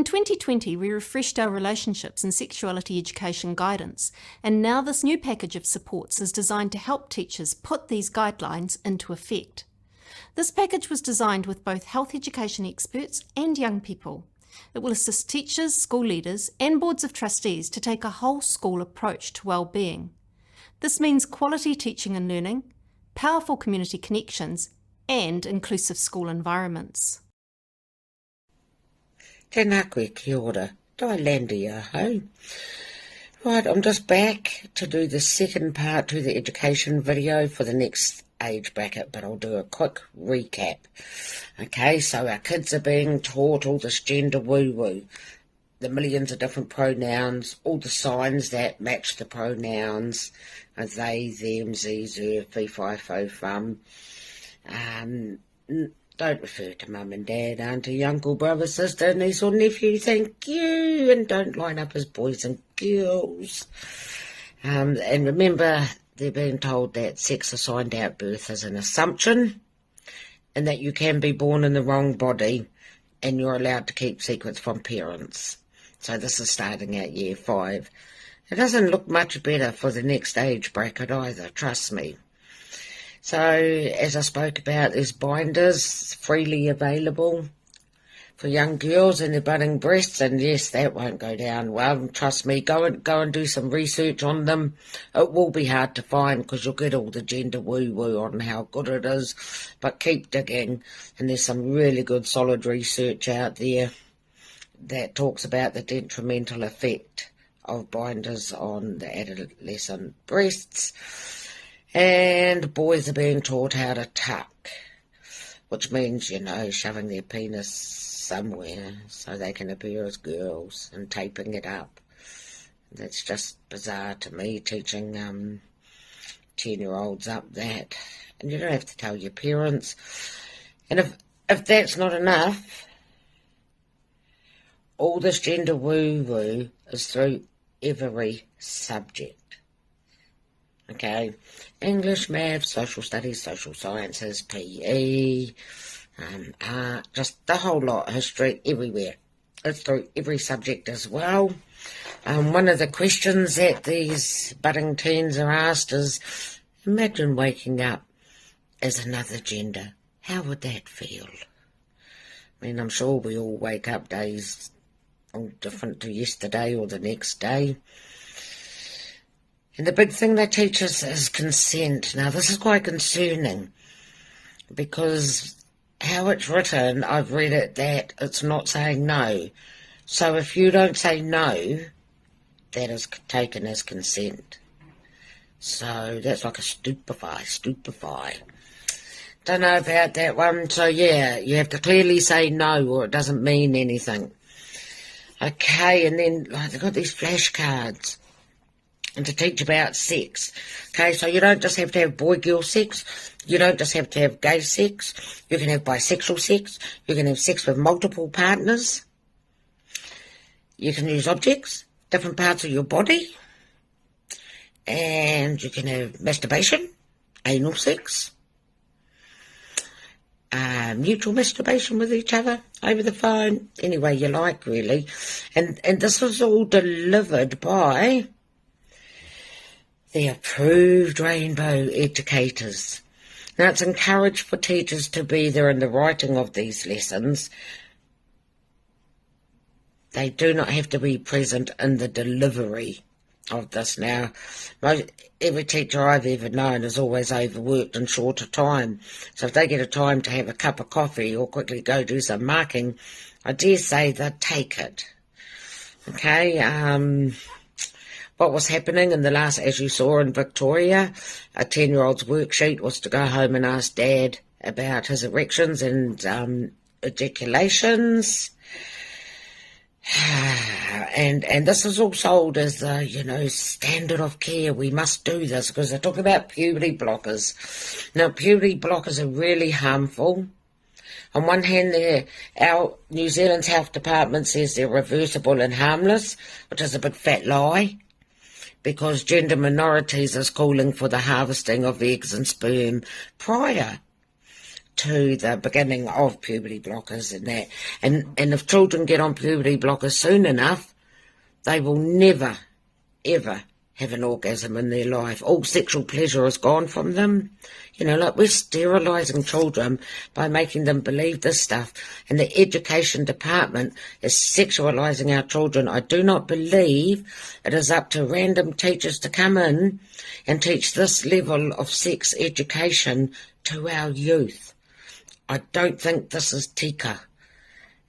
2020, we refreshed our relationships and sexuality education guidance, and now this new package of supports is designed to help teachers put these guidelines into effect. This package was designed with both health education experts and young people. It will assist teachers, school leaders, and boards of trustees to take a whole school approach to well-being. This means quality teaching and learning, powerful community connections, and inclusive school environments. Tēnā koe, kia ora. Tailandia, ho. Right, I'm just back to do the second part to the education video for the next age bracket, but I'll do a quick recap. Okay, so our kids are being taught all this gender woo-woo, the millions of different pronouns, all the signs that match the pronouns, they, them, ze, zer, fee, fi, fo, fum. Don't refer to mum and dad, auntie, uncle, brother, sister, niece or nephew, thank you, and don't line up as boys and girls. And remember, they're being told that sex assigned at birth is an assumption, and that you can be born in the wrong body, and you're allowed to keep secrets from parents. So this is starting at year 5. It doesn't look much better for the next age bracket either, trust me. So, as I spoke about, there's binders freely available for young girls and their budding breasts, and yes, that won't go down well. Trust me, go and do some research on them. It will be hard to find because you'll get all the gender woo-woo on how good it is, but keep digging, and there's some really good solid research out there that talks about the detrimental effect of binders on the adolescent breasts. And boys are being taught how to tuck, which means, you know, shoving their penis somewhere so they can appear as girls and taping it up. That's just bizarre to me, teaching 10-year-olds up that. And you don't have to tell your parents. And if that's not enough, all this gender woo-woo is through every subject. Okay, English, math, social studies, social sciences, PE, art, just the whole lot, history, everywhere. It's through every subject as well. One of the questions that these budding teens are asked is, imagine waking up as another gender. How would that feel? I mean, I'm sure we all wake up days all different to yesterday or the next day. And the big thing they teach us is consent. Now, this is quite concerning because how it's written, I've read it that it's not saying no. So if you don't say no, that is taken as consent. So that's like a stupefy. Don't know about that one. So, yeah, you have to clearly say no or it doesn't mean anything. Okay, and then they've got these flashcards. And to teach about sex. Okay, so you don't just have to have boy-girl sex. You don't just have to have gay sex. You can have bisexual sex. You can have sex with multiple partners. You can use objects, different parts of your body. And you can have masturbation, anal sex, mutual masturbation with each other over the phone, any way you like, really. And this was all delivered by the approved rainbow educators. Now, it's encouraged for teachers to be there in the writing of these lessons. They do not have to be present in the delivery of this. Now, every teacher I've ever known is always overworked and short of time. So if they get a time to have a cup of coffee or quickly go do some marking, I dare say they'd take it. Okay, what was happening in the last, as you saw in Victoria, a 10-year-old's worksheet was to go home and ask Dad about his erections and ejaculations. And this is all sold as the, standard of care. We must do this because they're talking about puberty blockers. Now, puberty blockers are really harmful. On one hand, our New Zealand's health department says they're reversible and harmless, which is a big fat lie, because gender minorities is calling for the harvesting of eggs and sperm prior to the beginning of puberty blockers and that. And if children get on puberty blockers soon enough, they will never, ever have an orgasm in their life. All sexual pleasure is gone from them. You know, like we're sterilising children by making them believe this stuff. And the education department is sexualising our children. I do not believe it is up to random teachers to come in and teach this level of sex education to our youth. I don't think this is tika.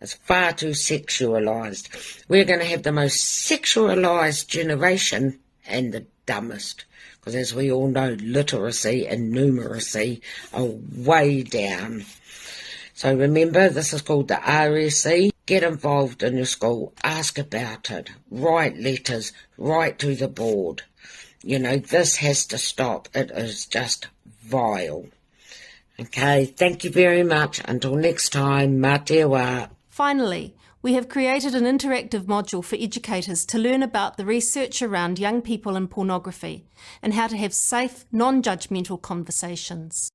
It's far too sexualised. We're going to have the most sexualised generation and the dumbest. Because as we all know, literacy and numeracy are way down. So remember, this is called the RSE. Get involved in your school. Ask about it. Write letters. Write to the board. You know, this has to stop. It is just vile. Okay, thank you very much. Until next time, mā te wā. Finally, we have created an interactive module for educators to learn about the research around young people and pornography and how to have safe, non-judgmental conversations.